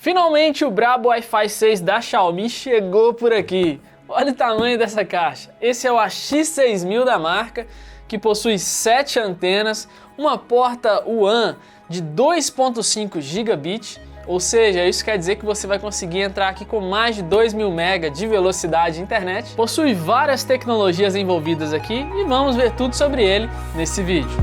Finalmente o brabo Wi-Fi 6 da Xiaomi chegou por aqui. Olha o tamanho dessa caixa. Esse é o AX6000 da marca, que possui 7 antenas, uma porta WAN de 2.5 gigabit, ou seja, isso quer dizer que você vai conseguir entrar aqui com mais de 2.000 MB de velocidade de internet. Possui várias tecnologias envolvidas aqui e vamos ver tudo sobre ele nesse vídeo.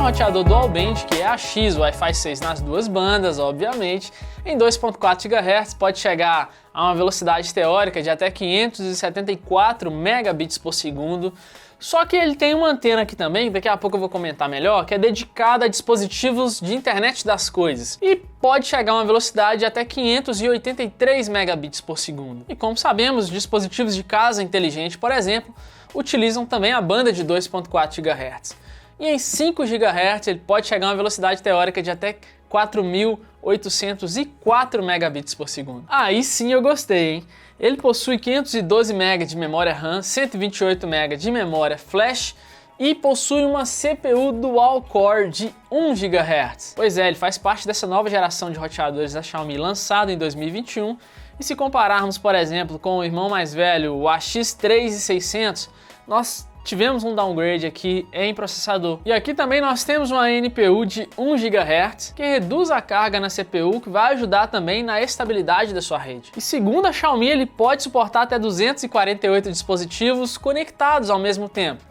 Roteador dual band, que é AX, Wi-Fi 6 nas duas bandas, obviamente, em 2.4 GHz, pode chegar a uma velocidade teórica de até 574 megabits por segundo. Só que ele tem uma antena aqui também, daqui a pouco eu vou comentar melhor, que é dedicada a dispositivos de internet das coisas e pode chegar a uma velocidade de até 583 megabits por segundo. E como sabemos, dispositivos de casa inteligente, por exemplo, utilizam também a banda de 2.4 GHz. E em 5 GHz ele pode chegar a uma velocidade teórica de até 4.804 megabits por segundo. Aí sim eu gostei, hein? Ele possui 512 MB de memória RAM, 128 MB de memória flash e possui uma CPU dual core de 1 GHz. Pois é, ele faz parte dessa nova geração de roteadores da Xiaomi lançado em 2021. E se compararmos, por exemplo, com o irmão mais velho, o AX3600, nós tivemos um downgrade aqui em processador. E aqui também nós temos uma NPU de 1 GHz, que reduz a carga na CPU, que vai ajudar também na estabilidade da sua rede. E segundo a Xiaomi, ele pode suportar até 248 dispositivos conectados ao mesmo tempo.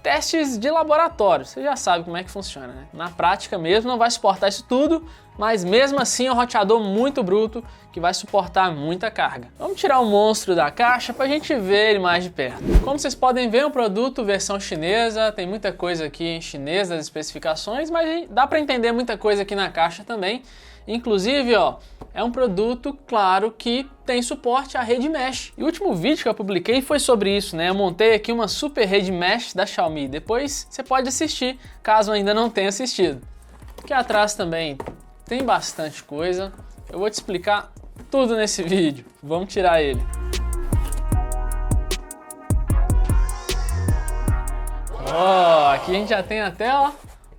Testes de laboratório, você já sabe como é que funciona, né? Na prática mesmo não vai suportar isso tudo, mas mesmo assim é um roteador muito bruto que vai suportar muita carga. Vamos tirar o monstro da caixa para a gente ver ele mais de perto. Como vocês podem ver, é um produto versão chinesa, tem muita coisa aqui em chinês das especificações, mas dá para entender muita coisa aqui na caixa também. Inclusive, ó, é um produto, claro, que tem suporte à rede mesh. E o último vídeo que eu publiquei foi sobre isso, né? Eu montei aqui uma super rede mesh da Xiaomi. Depois você pode assistir, caso ainda não tenha assistido. Aqui atrás também tem bastante coisa. Eu vou te explicar tudo nesse vídeo. Vamos tirar ele. Ó, aqui a gente já tem até, ó,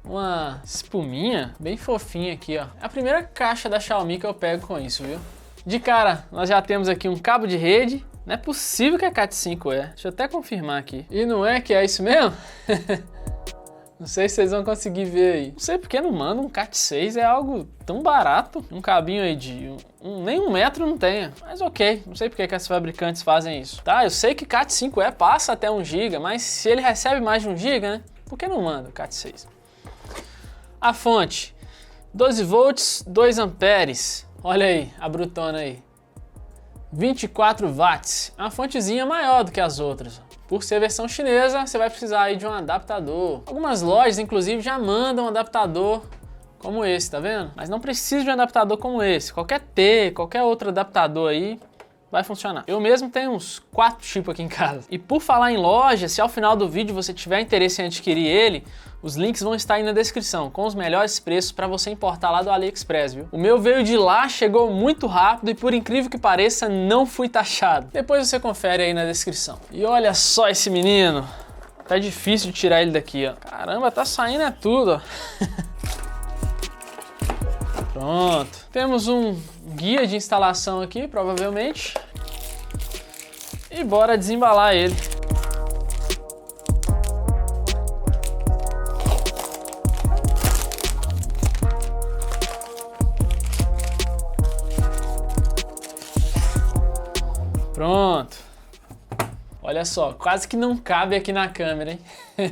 uma espuminha bem fofinha aqui, ó. É a primeira caixa da Xiaomi que eu pego com isso, viu? De cara, nós já temos aqui um cabo de rede. Não é possível que a Cat 5 é. Deixa eu até confirmar aqui. E não é que é isso mesmo? Não sei se vocês vão conseguir ver aí. Não sei porque não manda um Cat 6, é algo tão barato. Um cabinho aí de nem 1 metro não tem. Mas ok, não sei porque que as fabricantes fazem isso. Tá, eu sei que Cat 5e passa até 1 GB, mas se ele recebe mais de 1 GB, né? Por que não manda o Cat 6? A fonte, 12 volts, 2 amperes. Olha aí, a brutona aí. 24 watts. É uma fontezinha maior do que as outras. Por ser versão chinesa, você vai precisar aí de um adaptador. Algumas lojas, inclusive, já mandam um adaptador como esse, tá vendo? Mas não precisa de um adaptador como esse. Qualquer T, qualquer outro adaptador aí vai funcionar. Eu mesmo tenho uns 4 tipos aqui em casa. E por falar em loja, se ao final do vídeo você tiver interesse em adquirir ele, os links vão estar aí na descrição, com os melhores preços para você importar lá do AliExpress, viu? O meu veio de lá, chegou muito rápido e por incrível que pareça, não fui taxado. Depois você confere aí na descrição. E olha só esse menino. Tá difícil de tirar ele daqui, ó. Caramba, tá saindo é tudo, ó. Pronto. Temos um guia de instalação aqui, provavelmente. E bora desembalar ele. Pronto. Olha só, quase que não cabe aqui na câmera, hein?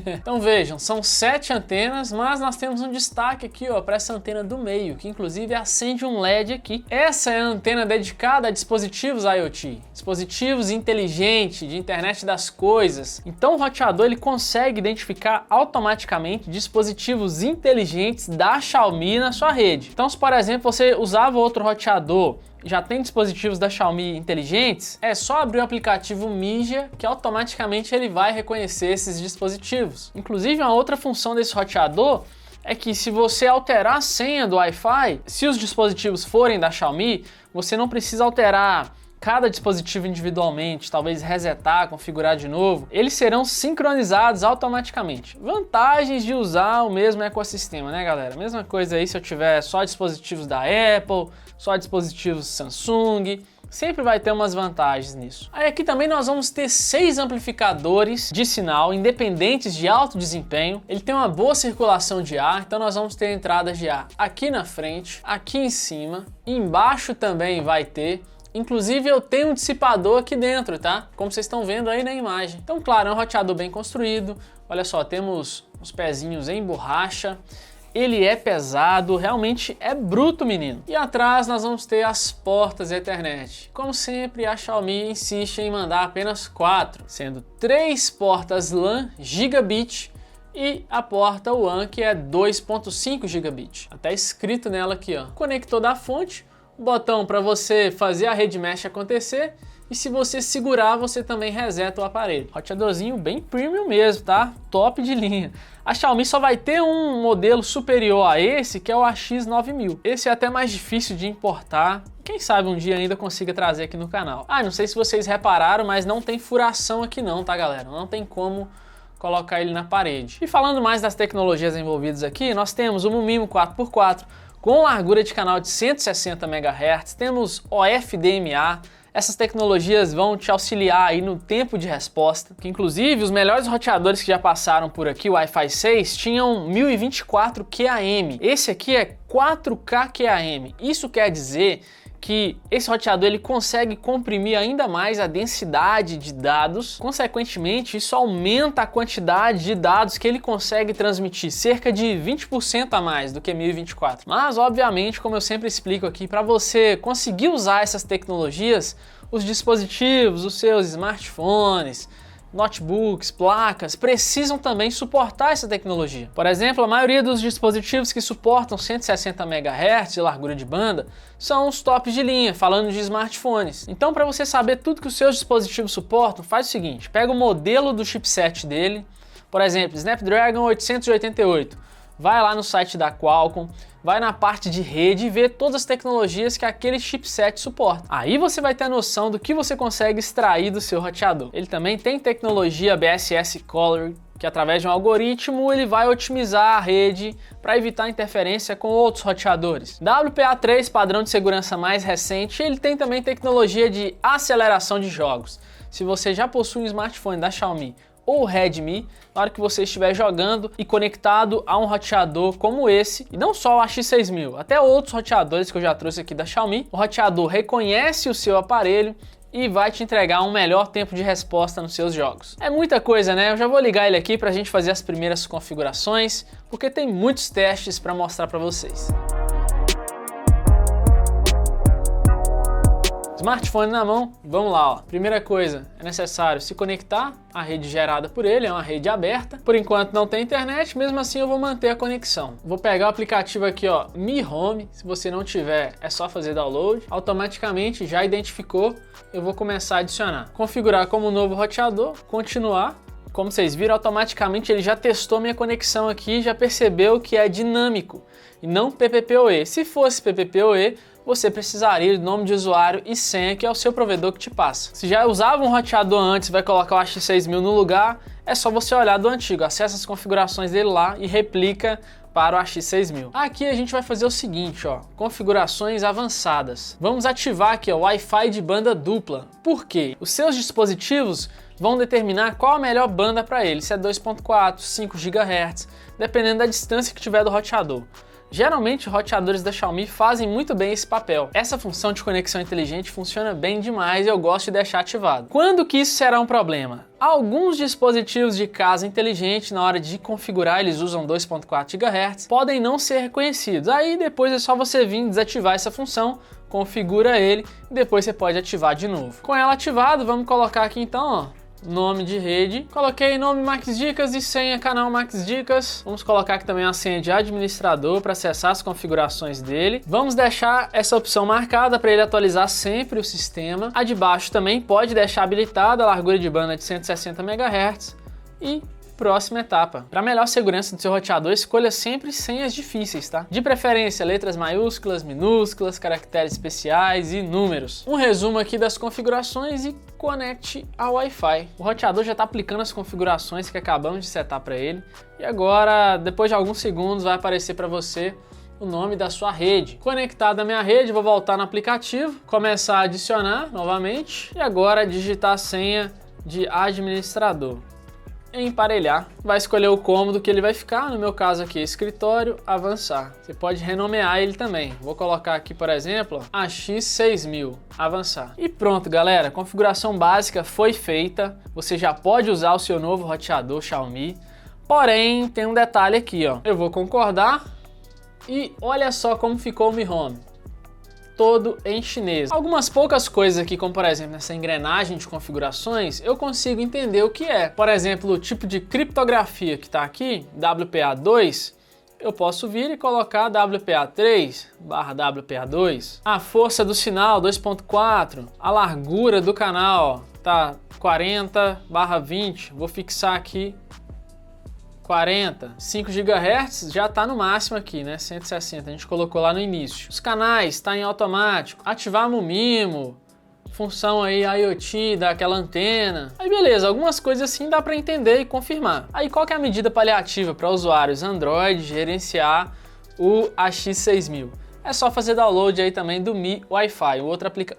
Então vejam, são 7 antenas, mas nós temos um destaque aqui, ó, para essa antena do meio, que inclusive acende um LED aqui. Essa é a antena dedicada a dispositivos IoT, dispositivos inteligentes, de internet das coisas. Então o roteador ele consegue identificar automaticamente dispositivos inteligentes da Xiaomi na sua rede. Então se, por exemplo, você usava outro roteador, já tem dispositivos da Xiaomi inteligentes, é só abrir o aplicativo Mijia que automaticamente ele vai reconhecer esses dispositivos. Inclusive, uma outra função desse roteador é que se você alterar a senha do Wi-Fi, se os dispositivos forem da Xiaomi, você não precisa alterar cada dispositivo individualmente, talvez resetar, configurar de novo, eles serão sincronizados automaticamente. Vantagens de usar o mesmo ecossistema, né, galera? Mesma coisa aí se eu tiver só dispositivos da Apple, só dispositivos Samsung, sempre vai ter umas vantagens nisso. Aí aqui também nós vamos ter 6 amplificadores de sinal independentes de alto desempenho. Ele tem uma boa circulação de ar, então nós vamos ter entradas de ar aqui na frente, aqui em cima, embaixo também vai ter. Inclusive eu tenho um dissipador aqui dentro, tá? Como vocês estão vendo aí na imagem. Então, claro, é um roteador bem construído. Olha só, temos os pezinhos em borracha. Ele é pesado, realmente é bruto, menino. E atrás nós vamos ter as portas Ethernet. Como sempre, a Xiaomi insiste em mandar apenas 4, sendo 3 portas LAN Gigabit e a porta WAN, que é 2.5 Gigabit. Até escrito nela aqui, ó. Conector da fonte, o botão para você fazer a rede mesh acontecer, e se você segurar, você também reseta o aparelho. Roteadorzinho bem premium mesmo, tá? Top de linha. A Xiaomi só vai ter um modelo superior a esse, que é o AX9000. Esse é até mais difícil de importar. Quem sabe um dia ainda consiga trazer aqui no canal. Ah, não sei se vocês repararam, mas não tem furação aqui não, tá, galera? Não tem como colocar ele na parede. E falando mais das tecnologias envolvidas aqui, nós temos o MuMimo 4x4, com largura de canal de 160 MHz, temos OFDMA. Essas tecnologias vão te auxiliar aí no tempo de resposta, que inclusive os melhores roteadores que já passaram por aqui, o Wi-Fi 6, tinham 1024 QAM. Esse aqui é 4K QAM. Isso quer dizer que esse roteador ele consegue comprimir ainda mais a densidade de dados, consequentemente isso aumenta a quantidade de dados que ele consegue transmitir, cerca de 20% a mais do que 1024. Mas obviamente, como eu sempre explico aqui, para você conseguir usar essas tecnologias, os dispositivos, os seus smartphones, notebooks, placas, precisam também suportar essa tecnologia. Por exemplo, a maioria dos dispositivos que suportam 160 MHz de largura de banda são os tops de linha, falando de smartphones. Então, para você saber tudo que os seus dispositivos suportam, faz o seguinte, pega o modelo do chipset dele, por exemplo, Snapdragon 888, vai lá no site da Qualcomm, vai na parte de rede e vê todas as tecnologias que aquele chipset suporta. Aí você vai ter a noção do que você consegue extrair do seu roteador. Ele também tem tecnologia BSS Color, que através de um algoritmo ele vai otimizar a rede para evitar interferência com outros roteadores. WPA3, padrão de segurança mais recente, ele tem também tecnologia de aceleração de jogos. Se você já possui um smartphone da Xiaomi ou Redmi, na hora que você estiver jogando e conectado a um roteador como esse, e não só o AX6000, até outros roteadores que eu já trouxe aqui da Xiaomi, o roteador reconhece o seu aparelho e vai te entregar um melhor tempo de resposta nos seus jogos. É muita coisa, né? Eu já vou ligar ele aqui para a gente fazer as primeiras configurações, porque tem muitos testes para mostrar para vocês. Smartphone na mão, vamos lá, ó. Primeira coisa, é necessário se conectar à rede gerada por ele, é uma rede aberta. Por enquanto não tem internet, mesmo assim eu vou manter a conexão. Vou pegar o aplicativo aqui, ó, Mi Home, se você não tiver, é só fazer download. Automaticamente já identificou, eu vou começar a adicionar. Configurar como novo roteador, continuar. Como vocês viram, automaticamente ele já testou minha conexão aqui e já percebeu que é dinâmico e não PPPoE. Se fosse PPPoE, você precisaria do nome de usuário e senha, que é o seu provedor que te passa. Se já usava um roteador antes e vai colocar o AX6000 no lugar, é só você olhar do antigo, acessa as configurações dele lá e replica para o AX6000. Aqui a gente vai fazer o seguinte, ó, configurações avançadas. Vamos ativar aqui o Wi-Fi de banda dupla. Por quê? Os seus dispositivos vão determinar qual a melhor banda para ele, se é 2.4, 5 GHz, dependendo da distância que tiver do roteador. Geralmente, roteadores da Xiaomi fazem muito bem esse papel. Essa função de conexão inteligente funciona bem demais e eu gosto de deixar ativado. Quando que isso será um problema? Alguns dispositivos de casa inteligente, na hora de configurar, eles usam 2.4 GHz, podem não ser reconhecidos. Aí depois é só você vir desativar essa função, configura ele e depois você pode ativar de novo. Com ela ativado, vamos colocar aqui então, ó, nome de rede, coloquei nome Max Dicas e senha canal Max Dicas. Vamos colocar aqui também a senha de administrador para acessar as configurações dele. Vamos deixar essa opção marcada para ele atualizar sempre o sistema. A de baixo também pode deixar habilitada a largura de banda de 160 MHz e próxima etapa. Para melhor segurança do seu roteador, escolha sempre senhas difíceis, tá? De preferência, letras maiúsculas, minúsculas, caracteres especiais e números. Um resumo aqui das configurações e conecte ao Wi-Fi. O roteador já está aplicando as configurações que acabamos de setar para ele e agora, depois de alguns segundos, vai aparecer para você o nome da sua rede. Conectado à minha rede, vou voltar no aplicativo, começar a adicionar novamente e agora digitar a senha de administrador. Emparelhar, vai escolher o cômodo que ele vai ficar, no meu caso aqui escritório, avançar. Você pode renomear ele também, vou colocar aqui por exemplo AX6000, avançar. E pronto galera, a configuração básica foi feita, você já pode usar o seu novo roteador Xiaomi, porém tem um detalhe aqui ó, eu vou concordar e olha só como ficou o Mi Home. Todo em chinês. Algumas poucas coisas aqui, como por exemplo essa engrenagem de configurações, eu consigo entender o que é. Por exemplo, o tipo de criptografia que está aqui, WPA2, eu posso vir e colocar WPA3/WPA2. A força do sinal 2.4, a largura do canal tá 40/20, vou fixar aqui 40, 5 GHz já está no máximo aqui, né? 160, a gente colocou lá no início. Os canais está em automático. Ativar Mumimo, função aí IoT daquela antena. Aí beleza, algumas coisas assim dá para entender e confirmar. Aí qual que é a medida paliativa para usuários Android gerenciar o AX6000? É só fazer download aí também do Mi Wi-Fi,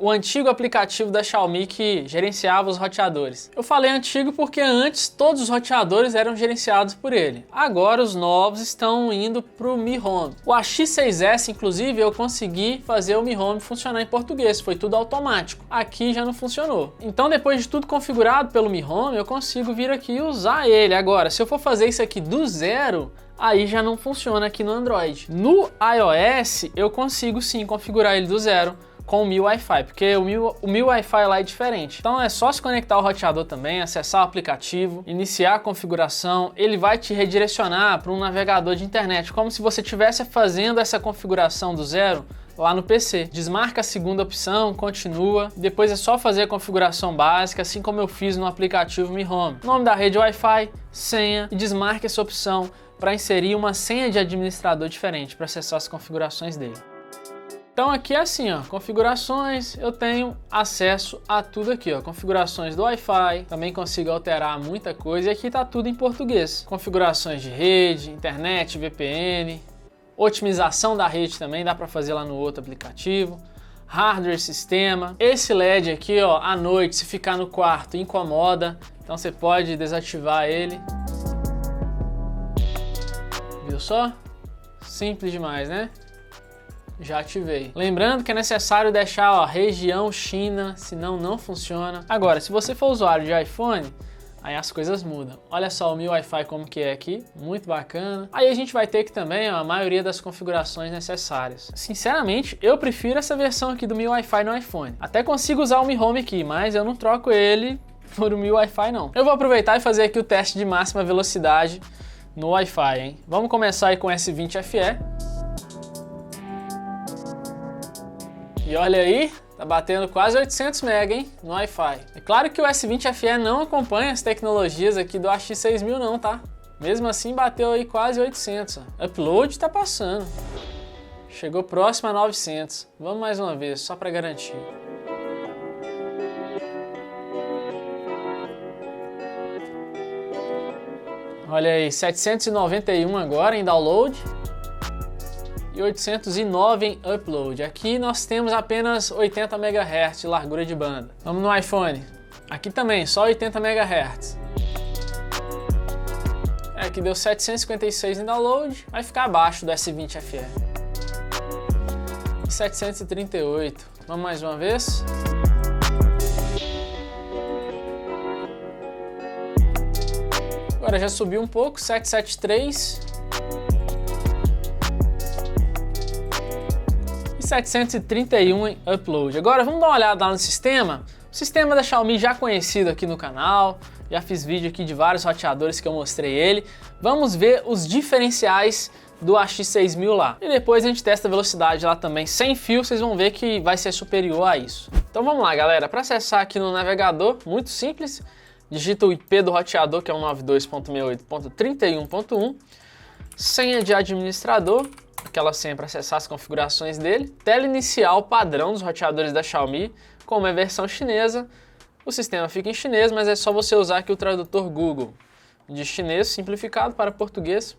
o antigo aplicativo da Xiaomi que gerenciava os roteadores. Eu falei antigo porque antes todos os roteadores eram gerenciados por ele. Agora os novos estão indo para o Mi Home. O AX6S, inclusive, eu consegui fazer o Mi Home funcionar em português, foi tudo automático. Aqui já não funcionou. Então depois de tudo configurado pelo Mi Home, eu consigo vir aqui e usar ele. Agora, se eu for fazer isso aqui do zero, aí já não funciona aqui no Android. No iOS eu consigo sim configurar ele do zero com o Mi Wi-Fi, porque o Mi Wi-Fi lá é diferente. Então é só se conectar ao roteador também, acessar o aplicativo, iniciar a configuração, ele vai te redirecionar para um navegador de internet, como se você estivesse fazendo essa configuração do zero lá no PC. Desmarca a segunda opção, continua, depois é só fazer a configuração básica, assim como eu fiz no aplicativo Mi Home. Nome da rede Wi-Fi, senha, e desmarque essa opção para inserir uma senha de administrador diferente para acessar as configurações dele. Então aqui é assim, ó, configurações, eu tenho acesso a tudo aqui, ó, configurações do Wi-Fi, também consigo alterar muita coisa e aqui tá tudo em português. Configurações de rede, internet, VPN, otimização da rede também dá para fazer lá no outro aplicativo. Hardware, sistema. Esse LED aqui, ó, à noite, se ficar no quarto, incomoda, então você pode desativar ele. Viu só? Simples demais, né? Já ativei. Lembrando que é necessário deixar ó, região China, senão não funciona. Agora, se você for usuário de iPhone, aí as coisas mudam. Olha só o Mi Wi-Fi como que é aqui, muito bacana. Aí a gente vai ter que também ó, a maioria das configurações necessárias. Sinceramente, eu prefiro essa versão aqui do Mi Wi-Fi no iPhone. Até consigo usar o Mi Home aqui, mas eu não troco ele por o Mi Wi-Fi não. Eu vou aproveitar e fazer aqui o teste de máxima velocidade no Wi-Fi, hein? Vamos começar aí com S20 FE. E olha aí, tá batendo quase 800 MB, hein, no Wi-Fi. É claro que o S20 FE não acompanha as tecnologias aqui do AX6000 não, tá? Mesmo assim bateu aí quase 800. Ó. Upload tá passando. Chegou próximo a 900. Vamos mais uma vez, só para garantir. Olha aí, 791 agora em download e 809 em upload. Aqui nós temos apenas 80 MHz de largura de banda. Vamos no iPhone. Aqui também, só 80 MHz. Aqui deu 756 em download, vai ficar abaixo do S20 FE. E 738. Vamos mais uma vez. Agora já subiu um pouco, 773 e 731 em upload. Agora vamos dar uma olhada lá no sistema. O sistema da Xiaomi já conhecido aqui no canal, já fiz vídeo aqui de vários roteadores que eu mostrei ele. Vamos ver os diferenciais do AX6000 lá. E depois a gente testa a velocidade lá também sem fio, vocês vão ver que vai ser superior a isso. Então vamos lá galera, para acessar aqui no navegador, muito simples. digita o IP do roteador, que é 192.68.31.1, senha de administrador, aquela senha para acessar as configurações dele, tela inicial padrão dos roteadores da Xiaomi, como é versão chinesa, o sistema fica em chinês, mas é só você usar aqui o tradutor Google, de chinês simplificado para português.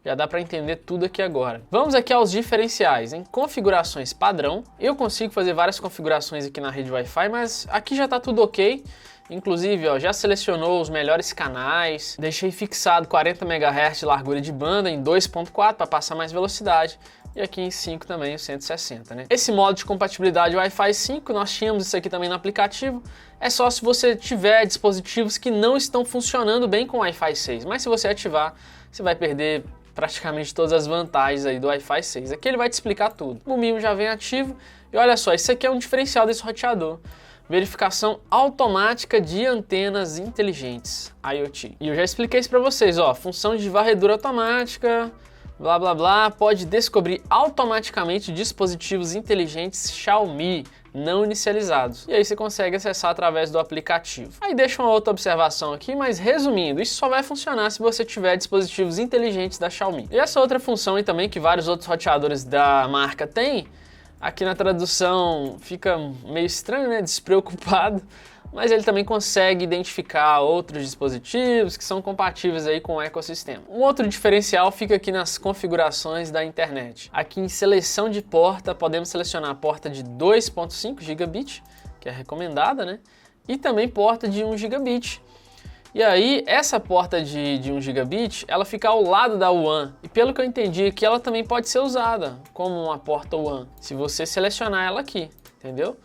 Já dá para entender tudo aqui agora. Vamos aqui aos diferenciais. Em configurações padrão, eu consigo fazer várias configurações aqui na rede Wi-Fi, mas aqui já está tudo ok. Inclusive, ó, já selecionou os melhores canais, deixei fixado 40 MHz de largura de banda em 2.4 para passar mais velocidade. E aqui em 5 também o 160, né? Esse modo de compatibilidade Wi-Fi 5, nós tínhamos isso aqui também no aplicativo. É só se você tiver dispositivos que não estão funcionando bem com Wi-Fi 6. Mas se você ativar, você vai perder praticamente todas as vantagens aí do Wi-Fi 6. Aqui ele vai te explicar tudo. O MIMO já vem ativo e olha só, isso aqui é um diferencial desse roteador. Verificação automática de antenas inteligentes, IoT. E eu já expliquei isso para vocês, ó, função de varredura automática, blá blá blá, pode descobrir automaticamente dispositivos inteligentes Xiaomi não inicializados. E aí você consegue acessar através do aplicativo. Aí deixa uma outra observação aqui, mas resumindo, isso só vai funcionar se você tiver dispositivos inteligentes da Xiaomi. E essa outra função aí também que vários outros roteadores da marca têm, aqui na tradução fica meio estranho, né? Despreocupado. Mas ele também consegue identificar outros dispositivos que são compatíveis aí com o ecossistema. Um outro diferencial fica aqui nas configurações da internet. Aqui em seleção de porta, podemos selecionar a porta de 2.5 gigabit, que é recomendada, né? E também porta de 1 gigabit. E aí, essa porta de 1 gigabit, ela fica ao lado da WAN. E pelo que eu entendi aqui, ela também pode ser usada como uma porta WAN, se você selecionar ela aqui, entendeu?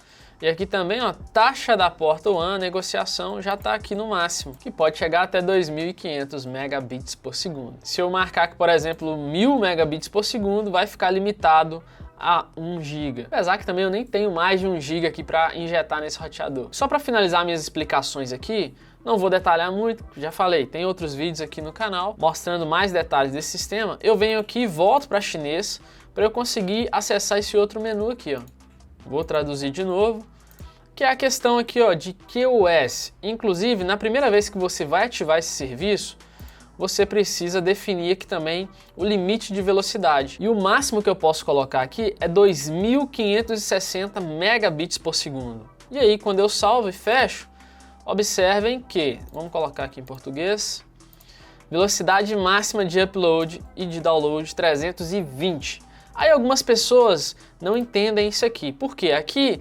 E aqui também, ó, taxa da porta WAN, negociação, já está aqui no máximo, que pode chegar até 2.500 megabits por segundo. Se eu marcar que, por exemplo, 1.000 megabits por segundo, vai ficar limitado a 1 GB. Apesar que também eu nem tenho mais de 1 GB aqui para injetar nesse roteador. Só para finalizar minhas explicações aqui, não vou detalhar muito, já falei, tem outros vídeos aqui no canal mostrando mais detalhes desse sistema. Eu venho aqui e volto para chinês para eu conseguir acessar esse outro menu aqui, ó. Vou traduzir de novo, que é a questão aqui, ó, de QoS. Inclusive, na primeira vez que você vai ativar esse serviço, você precisa definir aqui também o limite de velocidade. E o máximo que eu posso colocar aqui é 2.560 megabits por segundo. E aí, quando eu salvo e fecho, observem que, vamos colocar aqui em português, velocidade máxima de upload e de download 320. Aí algumas pessoas não entendem isso aqui, porque aqui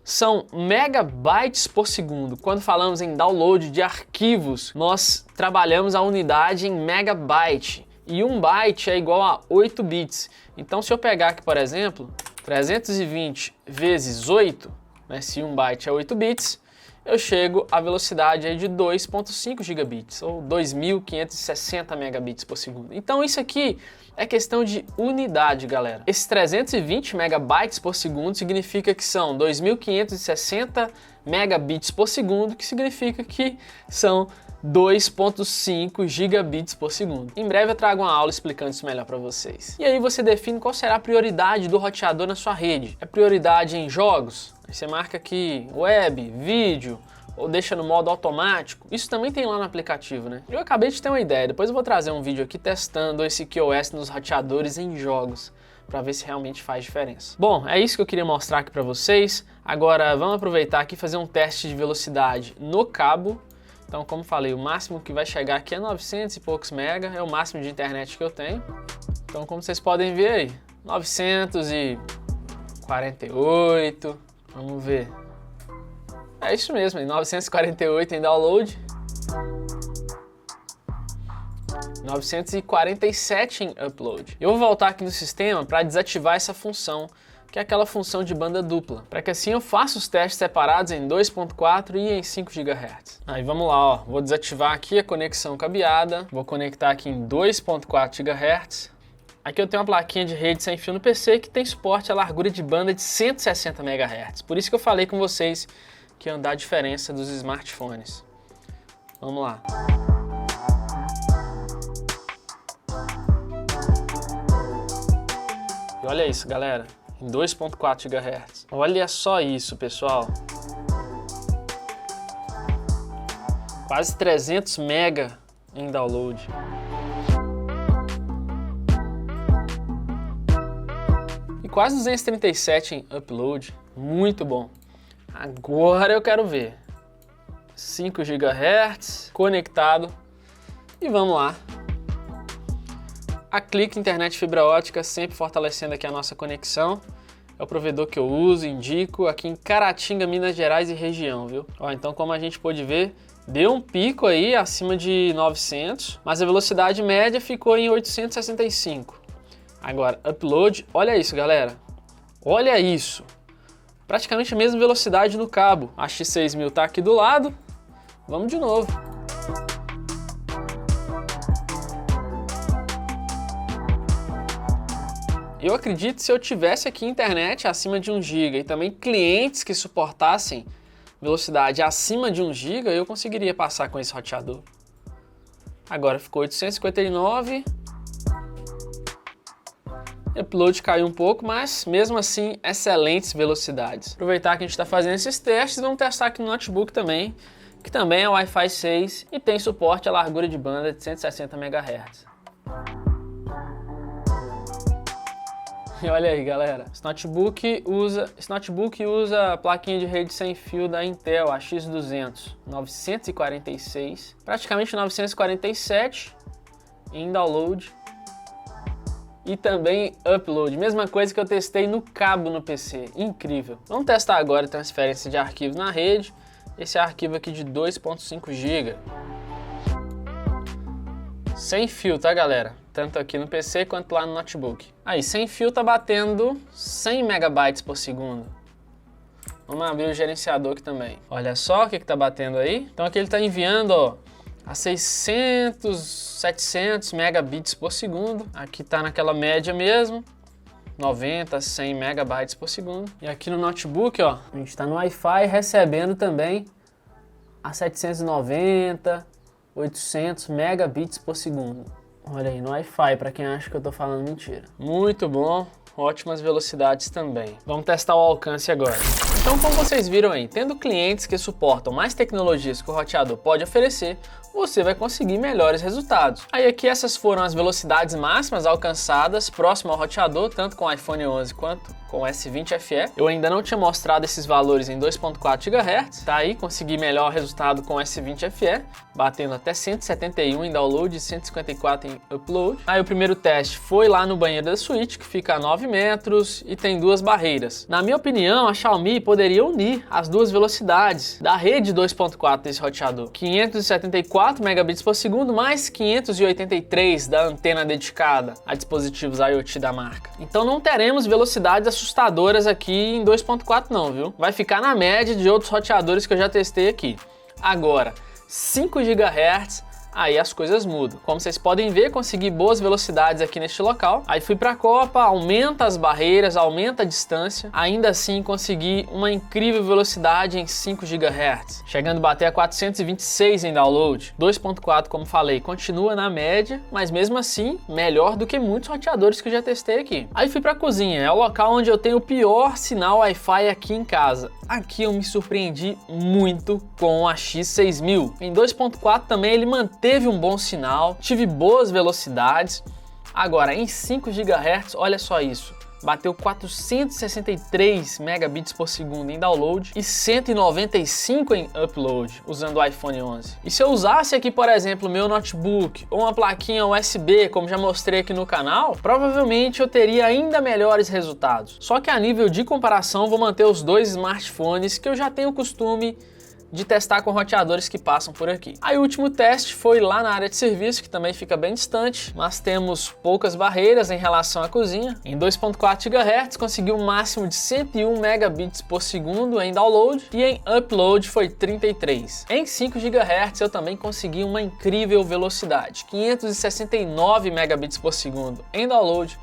são megabytes por segundo. Quando falamos em download de arquivos, nós trabalhamos a unidade em megabyte. E 1 byte é igual a 8 bits. Então se eu pegar aqui, por exemplo, 320 vezes 8, né, se 1 byte é 8 bits, eu chego à velocidade aí de 2.5 gigabits, ou 2.560 megabits por segundo. Então isso aqui é questão de unidade, galera. Esses 320 megabytes por segundo significa que são 2.560 megabits por segundo, que significa que são 2.5 gigabits por segundo. Em breve eu trago uma aula explicando isso melhor para vocês. E aí você define qual será a prioridade do roteador na sua rede. É prioridade em jogos? Aí você marca aqui web, vídeo, ou deixa no modo automático. Isso também tem lá no aplicativo, né? Eu acabei de ter uma ideia, depois eu vou trazer um vídeo aqui testando esse QoS nos roteadores em jogos, para ver se realmente faz diferença. Bom, é isso que eu queria mostrar aqui para vocês. Agora vamos aproveitar aqui e fazer um teste de velocidade no cabo. Então, como falei, o máximo que vai chegar aqui é 900 e poucos mega, é o máximo de internet que eu tenho. Então, como vocês podem ver aí, 948, vamos ver. É isso mesmo, 948 em download, 947 em upload. Eu vou voltar aqui no sistema para desativar essa função, que é aquela função de banda dupla, para que assim eu faça os testes separados em 2.4 e em 5 GHz. Aí vamos lá, ó, vou desativar aqui a conexão cabeada, vou conectar aqui em 2.4 GHz. Aqui eu tenho uma plaquinha de rede sem fio no PC que tem suporte à largura de banda de 160 MHz. Por isso que eu falei com vocês que ia dar a diferença dos smartphones. Vamos lá. E olha isso, galera, em 2.4 GHz. Olha só isso, pessoal. Quase 300 mega em download. E quase 237 em upload. Muito bom. Agora eu quero ver. 5 GHz, conectado. E vamos lá. A Clique Internet Fibra Ótica, sempre fortalecendo aqui a nossa conexão. É o provedor que eu uso, indico, aqui em Caratinga, Minas Gerais e região, viu? Ó, então, como a gente pôde ver, deu um pico aí acima de 900, mas a velocidade média ficou em 865. Agora, upload, olha isso, galera. Olha isso. Praticamente a mesma velocidade no cabo. A X6000 tá aqui do lado. Vamos de novo. Eu acredito que se eu tivesse aqui internet acima de 1 GB e também clientes que suportassem velocidade acima de 1 GB, eu conseguiria passar com esse roteador. Agora ficou 859. Upload caiu um pouco, mas mesmo assim excelentes velocidades. Aproveitar que a gente está fazendo esses testes, vamos testar aqui no notebook também, que também é Wi-Fi 6 e tem suporte à largura de banda de 160 MHz. E olha aí, galera, esse notebook usa a plaquinha de rede sem fio da Intel, a X200, 946, praticamente 947 em download e também upload, mesma coisa que eu testei no cabo no PC, incrível. Vamos testar agora a transferência de arquivos na rede, esse arquivo aqui de 2.5 GB. Sem fio, tá, galera? Tanto aqui no PC quanto lá no notebook. Aí, sem fio tá batendo 100 megabytes por segundo. Vamos abrir o gerenciador aqui também. Olha só o que tá batendo aí. Então aqui ele tá enviando, ó, a 600, 700 megabits por segundo. Aqui tá naquela média mesmo. 90, 100 megabytes por segundo. E aqui no notebook, ó, a gente tá no Wi-Fi recebendo também a 790, 800 megabits por segundo. Olha aí, no Wi-Fi, para quem acha que eu tô falando mentira. Muito bom, ótimas velocidades também. Vamos testar o alcance agora. Então, como vocês viram aí, tendo clientes que suportam mais tecnologias que o roteador pode oferecer, você vai conseguir melhores resultados. Aí aqui essas foram as velocidades máximas alcançadas próximo ao roteador, tanto com o iPhone 11 quanto com o S20 FE. Eu ainda não tinha mostrado esses valores em 2.4 GHz, tá aí, consegui melhor resultado com o S20 FE, batendo até 171 em download e 154 em upload. Aí o primeiro teste foi lá no banheiro da suíte, que fica a 9 metros e tem duas barreiras. Na minha opinião, a Xiaomi poderia unir as duas velocidades da rede 2.4 desse roteador. 574 megabits por segundo mais 583 da antena dedicada a dispositivos IoT da marca. Então não teremos velocidades assustadoras aqui em 2.4 não, viu? Vai ficar na média de outros roteadores que eu já testei aqui. Agora, 5 GHz, aí as coisas mudam. Como vocês podem ver, consegui boas velocidades aqui neste local. Aí fui para a Copa, aumenta as barreiras, aumenta a distância. Ainda assim consegui uma incrível velocidade em 5 GHz, chegando a bater a 426 em download. 2.4, como falei, continua na média, mas mesmo assim melhor do que muitos roteadores que eu já testei aqui. Aí fui para a cozinha, é o local onde eu tenho o pior sinal Wi-Fi aqui em casa. Aqui eu me surpreendi muito com a X6000. Em 2.4 também ele manteve um bom sinal, tive boas velocidades. Agora em 5 GHz, olha só isso, bateu 463 megabits por segundo em download e 195 em upload, usando o iPhone 11. E se eu usasse aqui, por exemplo, o meu notebook ou uma plaquinha USB, como já mostrei aqui no canal, provavelmente eu teria ainda melhores resultados. Só que a nível de comparação, vou manter os dois smartphones que eu já tenho o costume de testar com roteadores que passam por aqui. Aí o último teste foi lá na área de serviço, que também fica bem distante, mas temos poucas barreiras em relação à cozinha. Em 2.4 GHz consegui um máximo de 101 megabits por segundo em download e em upload foi 33. Em 5 GHz eu também consegui uma incrível velocidade, 569 megabits por segundo em download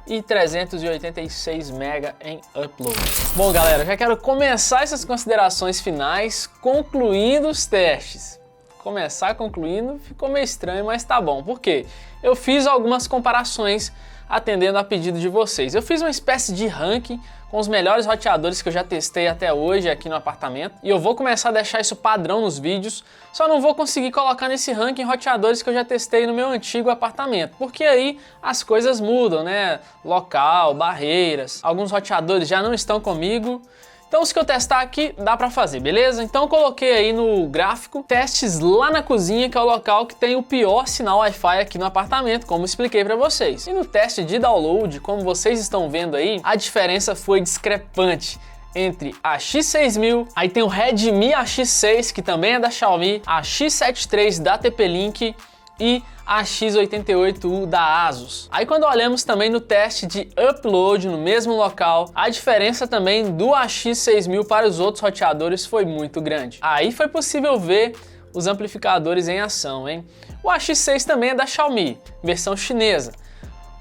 e 386 MB em upload. Bom, galera, já quero começar essas considerações finais concluindo os testes. Começar concluindo ficou meio estranho, mas tá bom. Por quê? Eu fiz algumas comparações atendendo a pedido de vocês. Eu fiz uma espécie de ranking com os melhores roteadores que eu já testei até hoje aqui no apartamento, e eu vou começar a deixar isso padrão nos vídeos, só não vou conseguir colocar nesse ranking roteadores que eu já testei no meu antigo apartamento, porque aí as coisas mudam, né? Local, barreiras, alguns roteadores já não estão comigo. Então os que eu testar aqui dá pra fazer, beleza? Então eu coloquei aí no gráfico testes lá na cozinha, que é o local que tem o pior sinal Wi-Fi aqui no apartamento, como expliquei pra vocês. E no teste de download, como vocês estão vendo aí, a diferença foi discrepante entre a X6000, aí tem o Redmi AX6, que também é da Xiaomi, a X7 III da TP-Link e a X88U da ASUS. Aí quando olhamos também no teste de upload no mesmo local, a diferença também do AX6000 para os outros roteadores foi muito grande. Aí foi possível ver os amplificadores em ação, hein? O AX6 também é da Xiaomi, versão chinesa.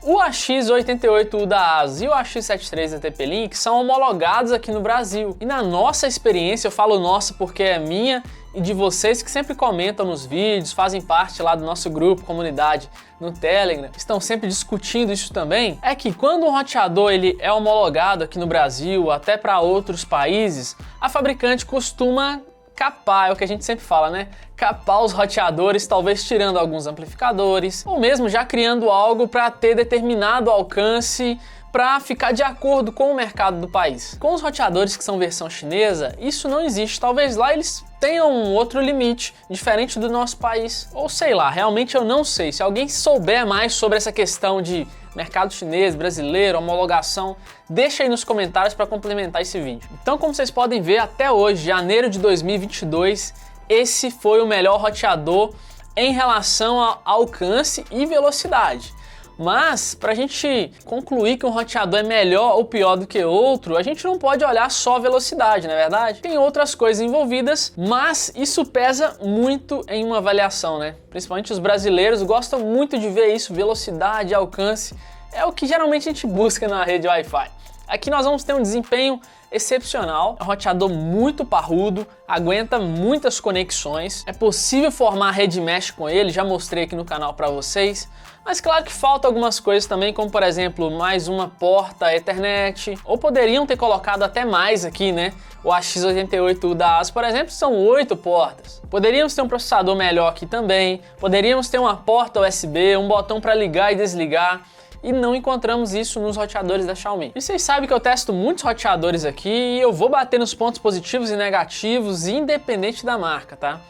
O AX88U da ASUS e o AX7 III da TP-Link são homologados aqui no Brasil. E na nossa experiência, eu falo nossa porque é minha e de vocês que sempre comentam nos vídeos, fazem parte lá do nosso grupo, comunidade no Telegram, estão sempre discutindo isso também, é que quando um roteador ele é homologado aqui no Brasil, até para outros países, a fabricante costuma capar, é o que a gente sempre fala, né? Capar os roteadores, talvez tirando alguns amplificadores, ou mesmo já criando algo para ter determinado alcance para ficar de acordo com o mercado do país. Com os roteadores que são versão chinesa, isso não existe. Talvez lá eles tenham um outro limite, diferente do nosso país. Ou sei lá, realmente eu não sei. Se alguém souber mais sobre essa questão de mercado chinês, brasileiro, homologação, deixa aí nos comentários para complementar esse vídeo. Então, como vocês podem ver, até hoje, janeiro de 2022, esse foi o melhor roteador em relação a alcance e velocidade. Mas, para a gente concluir que um roteador é melhor ou pior do que outro, a gente não pode olhar só a velocidade, não é verdade? Tem outras coisas envolvidas, mas isso pesa muito em uma avaliação, né? Principalmente os brasileiros gostam muito de ver isso, velocidade, alcance, é o que geralmente a gente busca na rede Wi-Fi. Aqui nós vamos ter um desempenho excepcional, é um roteador muito parrudo, aguenta muitas conexões, é possível formar rede mesh com ele, já mostrei aqui no canal para vocês, mas claro que falta algumas coisas também, como por exemplo, mais uma porta Ethernet, ou poderiam ter colocado até mais aqui, né? O AX88U da ASUS, por exemplo, são 8 portas. Poderíamos ter um processador melhor aqui também, poderíamos ter uma porta USB, um botão para ligar e desligar, e não encontramos isso nos roteadores da Xiaomi. E vocês sabem que eu testo muitos roteadores aqui e eu vou bater nos pontos positivos e negativos, independente da marca, tá?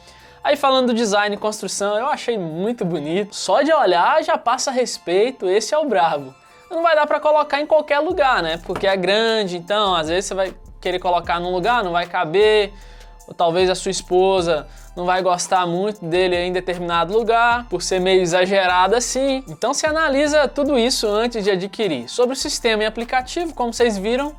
Aí falando do design e construção, eu achei muito bonito. Só de olhar já passa respeito, esse é o brabo. Não vai dar pra colocar em qualquer lugar, né? Porque é grande, então às vezes você vai querer colocar num lugar, não vai caber. Ou talvez a sua esposa não vai gostar muito dele em determinado lugar, por ser meio exagerado assim. Então você analisa tudo isso antes de adquirir. Sobre o sistema e aplicativo, como vocês viram,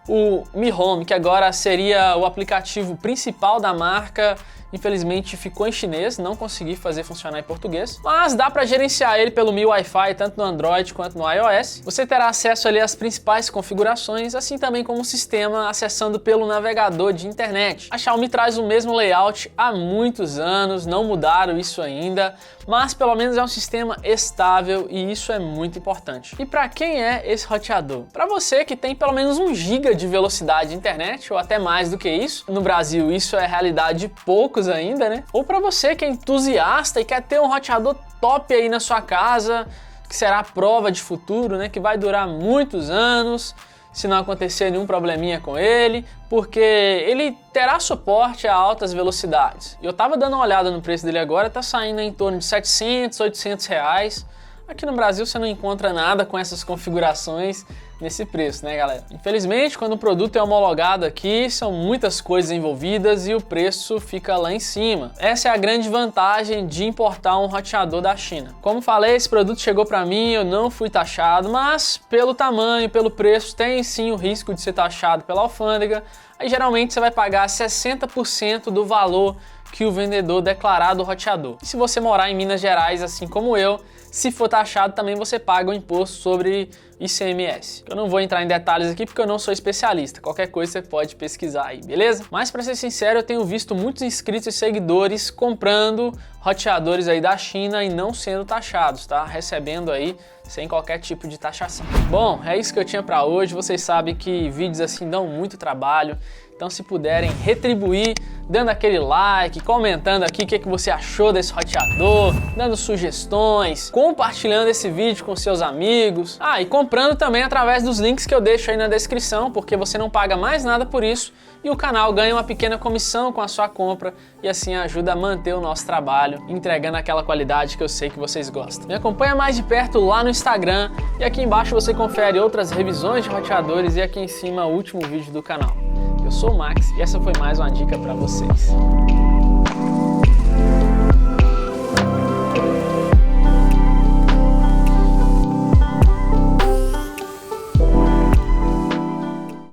o Mi Home, que agora seria o aplicativo principal da marca, infelizmente ficou em chinês, não consegui fazer funcionar em português, mas dá para gerenciar ele pelo Mi Wi-Fi, tanto no Android quanto no iOS. Você terá acesso ali às principais configurações, assim também como o sistema acessando pelo navegador de internet. A Xiaomi traz o mesmo layout há muitos anos, não mudaram isso ainda, mas pelo menos é um sistema estável e isso é muito importante. E para quem é esse roteador? Para você que tem pelo menos 1 GB de velocidade de internet, ou até mais do que isso, no Brasil isso é realidade de poucos ainda, né? Ou para você que é entusiasta e quer ter um roteador top aí na sua casa, que será a prova de futuro, né? Que vai durar muitos anos, se não acontecer nenhum probleminha com ele, porque ele terá suporte a altas velocidades. E eu tava dando uma olhada no preço dele agora, tá saindo em torno de 700, 800 reais. Aqui no Brasil você não encontra nada com essas configurações nesse preço, né, galera? Infelizmente, quando o produto é homologado aqui, são muitas coisas envolvidas e o preço fica lá em cima. Essa é a grande vantagem de importar um roteador da China. Como falei, esse produto chegou para mim, eu não fui taxado, mas pelo tamanho, pelo preço, tem sim o risco de ser taxado pela alfândega. Aí geralmente você vai pagar 60% do valor que o vendedor declarar do roteador. E se você morar em Minas Gerais, assim como eu, se for taxado também você paga o imposto sobre ICMS. Eu não vou entrar em detalhes aqui porque eu não sou especialista. Qualquer coisa você pode pesquisar aí, beleza? Mas para ser sincero, eu tenho visto muitos inscritos e seguidores comprando roteadores aí da China e não sendo taxados, tá? Recebendo aí sem qualquer tipo de taxação. Bom, é isso que eu tinha para hoje. Vocês sabem que vídeos assim dão muito trabalho. Então, se puderem retribuir, dando aquele like, comentando aqui o que você achou desse roteador, dando sugestões, compartilhando esse vídeo com seus amigos. Ah, e comprando também através dos links que eu deixo aí na descrição, porque você não paga mais nada por isso e o canal ganha uma pequena comissão com a sua compra e assim ajuda a manter o nosso trabalho, entregando aquela qualidade que eu sei que vocês gostam. Me acompanha mais de perto lá no Instagram e aqui embaixo você confere outras revisões de roteadores e aqui em cima o último vídeo do canal. Eu sou o Max e essa foi mais uma dica para vocês.